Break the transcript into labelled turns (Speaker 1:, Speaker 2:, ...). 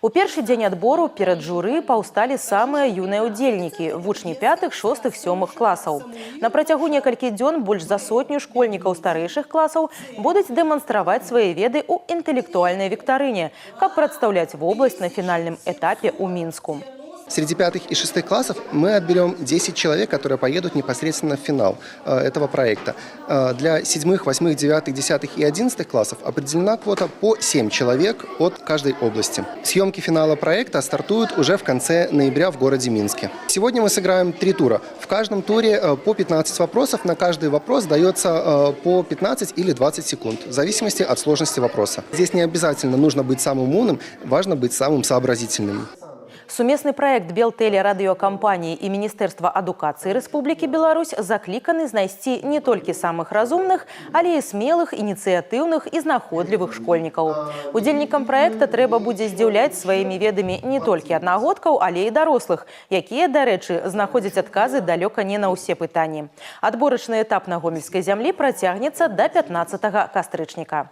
Speaker 1: У першы дзень адбору перад журы паўсталі самыя юныя ўдзельнікі – вучні 5, 6, 7 класаў. На працягу некалькі дзён больш за сотню школьнікаў старэйшых класаў будуць дэманстраваць свае веды ў інтэлектуальнай віктарыне, каб прадстаўляць вобласць на фінальным этапе ў Мінску.
Speaker 2: Среди 5 и 6 классов мы отберем 10 человек, которые поедут непосредственно в финал этого проекта. Для 7, 8, 9, 10 и 11 классов определена квота по 7 человек от каждой области. Съемки финала проекта стартуют уже в конце ноября в городе Минске. Сегодня мы сыграем 3 тура. В каждом туре по 15 вопросов. На каждый вопрос дается по 15 или 20 секунд, в зависимости от сложности вопроса. Здесь не обязательно нужно быть самым умным, важно быть самым сообразительным.
Speaker 1: Сумесны праект Белтэлерадыёкампаніі і Міністэрства адукацыі Рэспублікі Беларусь закліканы знайсці не толькі самых разумных, але і смелых, ініцыятыўных і знаходлівых школьнікаў. Удзельнікам праекта трэба будзе здзіўляць сваімі ведамі не толькі аднагодкаў, але і дарослых, якія, дарэчы, знаходзяць адказы далёка не на ўсе пытанні. Адборачны этап на гомельскай зямлі працягнецца да 15 кастрычніка.